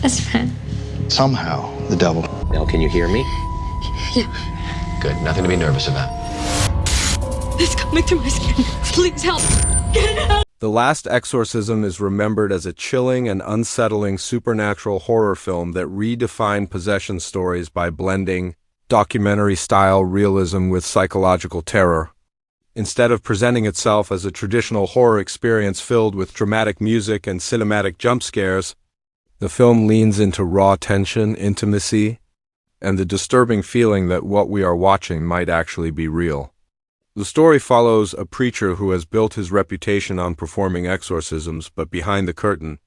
best friend. Somehow, the devil. Nell, can you hear me? Yeah. Good. Nothing to be nervous about. It's coming through my skin. Please help. Get it out. The Last Exorcism is remembered as a chilling and unsettling supernatural horror film that redefined possession stories by blending documentary-style realism with psychological terror. Instead of presenting itself as a traditional horror experience filled with dramatic music and cinematic jump scares, the film leans into raw tension, intimacy, and the disturbing feeling that what we are watching might actually be real. The story follows a preacher who has built his reputation on performing exorcisms, but behind the curtain,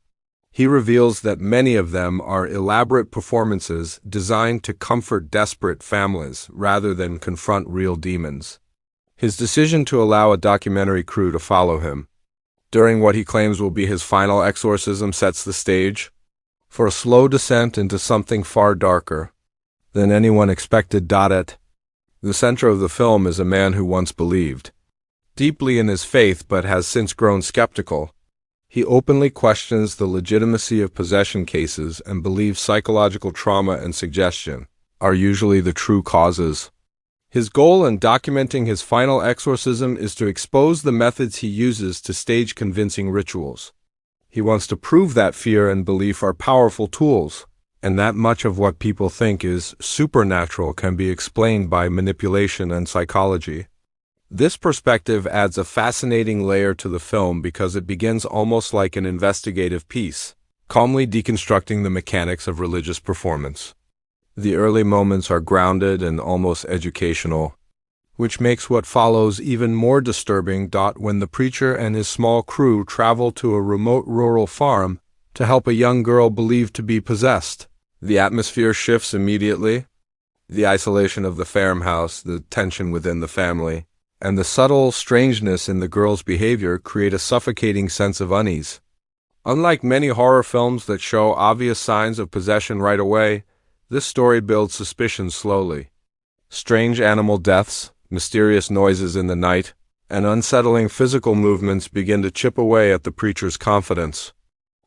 he reveals that many of them are elaborate performances designed to comfort desperate families rather than confront real demons. His decision to allow a documentary crew to follow him during what he claims will be his final exorcism sets the stage for a slow descent into something far darker than anyone expected. At the center of the film is a man who once believed deeply in his faith but has since grown skeptical. He openly questions the legitimacy of possession cases and believes psychological trauma and suggestion are usually the true causes. His goal in documenting his final exorcism is to expose the methods he uses to stage convincing rituals. He wants to prove that fear and belief are powerful tools, and that much of what people think is supernatural can be explained by manipulation and psychology. This perspective adds a fascinating layer to the film because it begins almost like an investigative piece, calmly deconstructing the mechanics of religious performance. The early moments are grounded and almost educational, which makes what follows even more disturbing. When the preacher and his small crew travel to a remote rural farm to help a young girl believed to be possessed, the atmosphere shifts immediately. The isolation of the farmhouse, the tension within the family, and the subtle strangeness in the girl's behavior create a suffocating sense of unease. Unlike many horror films that show obvious signs of possession right away, this story builds suspicion slowly. Strange animal deaths, mysterious noises in the night, and unsettling physical movements begin to chip away at the preacher's confidence.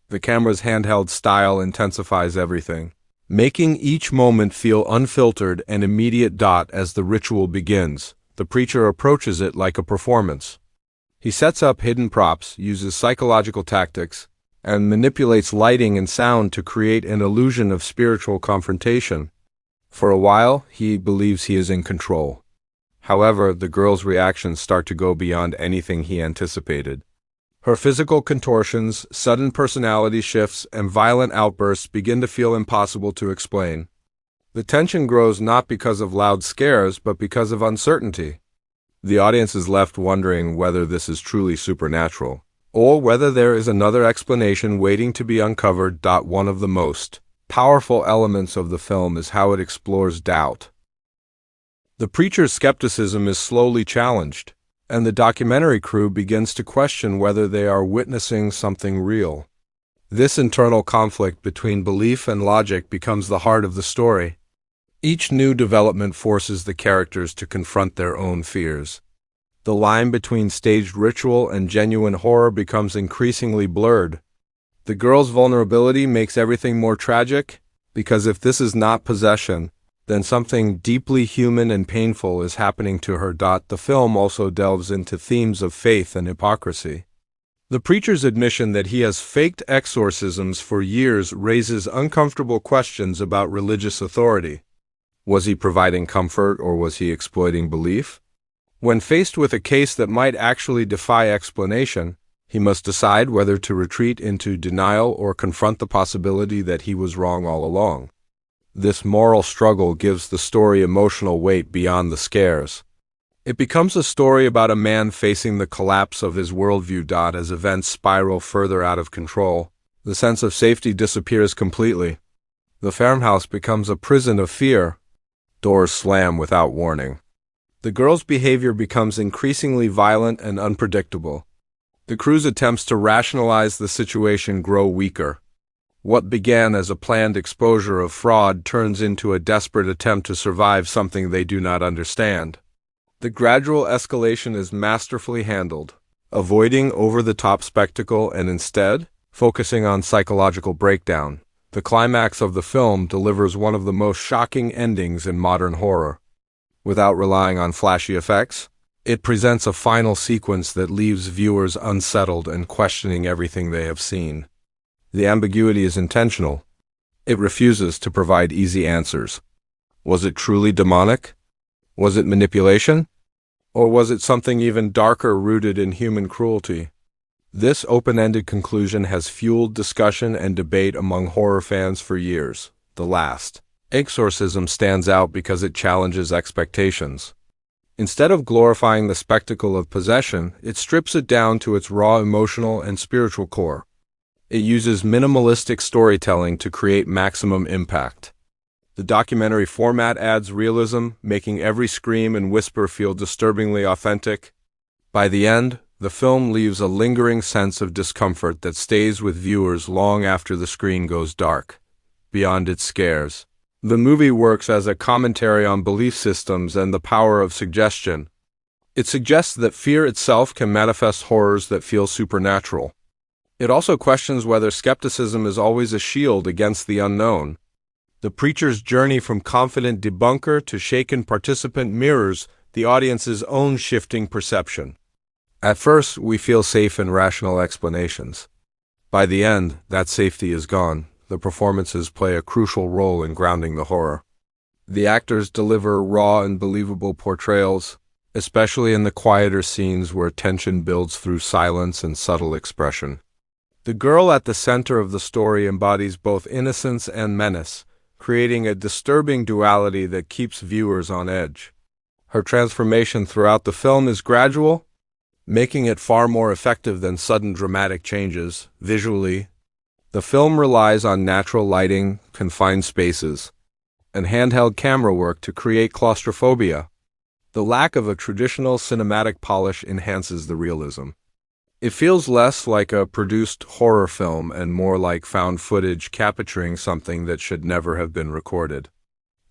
The camera's handheld style intensifies everything, making each moment feel unfiltered and immediate. As the ritual begins, the preacher approaches it like a performance. He sets up hidden props, uses psychological tactics, and manipulates lighting and sound to create an illusion of spiritual confrontation. For a while, he believes he is in control. However, the girl's reactions start to go beyond anything he anticipated. Her physical contortions, sudden personality shifts, and violent outbursts begin to feel impossible to explain. The tension grows not because of loud scares, but because of uncertainty. The audience is left wondering whether this is truly supernatural, or whether there is another explanation waiting to be uncovered. One of the most powerful elements of the film is how it explores doubt. The preacher's skepticism is slowly challenged, and the documentary crew begins to question whether they are witnessing something real. This internal conflict between belief and logic becomes the heart of the story. Each new development forces the characters to confront their own fears. The line between staged ritual and genuine horror becomes increasingly blurred. The girl's vulnerability makes everything more tragic, because if this is not possession, then something deeply human and painful is happening to her. The film also delves into themes of faith and hypocrisy. The preacher's admission that he has faked exorcisms for years raises uncomfortable questions about religious authority. Was he providing comfort, or was he exploiting belief? When faced with a case that might actually defy explanation, he must decide whether to retreat into denial or confront the possibility that he was wrong all along. This moral struggle gives the story emotional weight beyond the scares. It becomes a story about a man facing the collapse of his worldview. As events spiral further out of control, the sense of safety disappears completely. The farmhouse becomes a prison of fear. Doors slam without warning. The girl's behavior becomes increasingly violent and unpredictable. The crew's attempts to rationalize the situation grow weaker. What began as a planned exposure of fraud turns into a desperate attempt to survive something they do not understand. The gradual escalation is masterfully handled, avoiding over-the-top spectacle and instead focusing on psychological breakdown. The climax of the film delivers one of the most shocking endings in modern horror. Without relying on flashy effects, it presents a final sequence that leaves viewers unsettled and questioning everything they have seen. The ambiguity is intentional. It refuses to provide easy answers. Was it truly demonic? Was it manipulation? Or was it something even darker rooted in human cruelty? This open-ended conclusion has fueled discussion and debate among horror fans for years. The Last Exorcism stands out because it challenges expectations. Instead of glorifying the spectacle of possession, it strips it down to its raw emotional and spiritual core. It uses minimalistic storytelling to create maximum impact. The documentary format adds realism, making every scream and whisper feel disturbingly authentic. By the end, the film leaves a lingering sense of discomfort that stays with viewers long after the screen goes dark. Beyond its scares, the movie works as a commentary on belief systems and the power of suggestion. It suggests that fear itself can manifest horrors that feel supernatural. It also questions whether skepticism is always a shield against the unknown. The preacher's journey from confident debunker to shaken participant mirrors the audience's own shifting perception. At first, we feel safe in rational explanations. By the end, that safety is gone. The performances play a crucial role in grounding the horror. The actors deliver raw and believable portrayals, especially in the quieter scenes where tension builds through silence and subtle expression. The girl at the center of the story embodies both innocence and menace, creating a disturbing duality that keeps viewers on edge. Her transformation throughout the film is gradual, making it far more effective than sudden dramatic changes. Visually, the film relies on natural lighting, confined spaces, and handheld camera work to create claustrophobia. The lack of a traditional cinematic polish enhances the realism. It feels less like a produced horror film and more like found footage capturing something that should never have been recorded.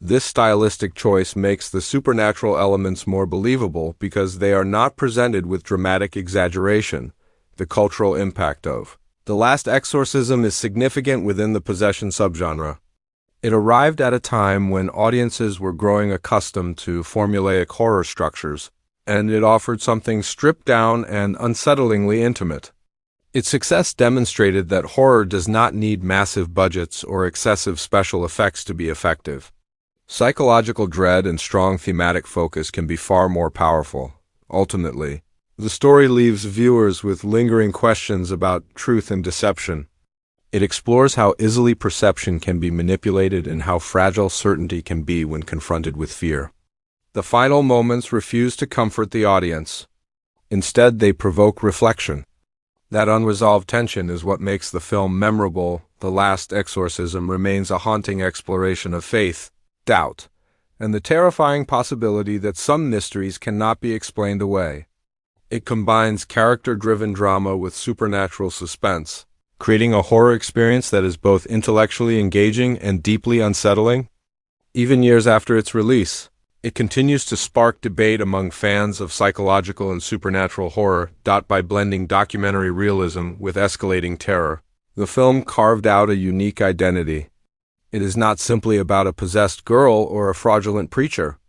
This stylistic choice makes the supernatural elements more believable because they are not presented with dramatic exaggeration. The cultural impact of The Last Exorcism is significant within the possession subgenre. It arrived at a time when audiences were growing accustomed to formulaic horror structures, and it offered something stripped down and unsettlingly intimate. Its success demonstrated that horror does not need massive budgets or excessive special effects to be effective. Psychological dread and strong thematic focus can be far more powerful. Ultimately, the story leaves viewers with lingering questions about truth and deception. It explores how easily perception can be manipulated and how fragile certainty can be when confronted with fear. The final moments refuse to comfort the audience. Instead, they provoke reflection. That unresolved tension is what makes the film memorable. The Last Exorcism remains a haunting exploration of faith, doubt, and the terrifying possibility that some mysteries cannot be explained away. It combines character-driven drama with supernatural suspense, creating a horror experience that is both intellectually engaging and deeply unsettling. Even years after its release, it continues to spark debate among fans of psychological and supernatural horror, by blending documentary realism with escalating terror. The film carved out a unique identity. It is not simply about a possessed girl or a fraudulent preacher.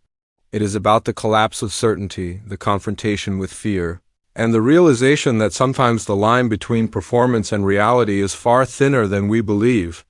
It is about the collapse of certainty, the confrontation with fear, and the realization that sometimes the line between performance and reality is far thinner than we believe.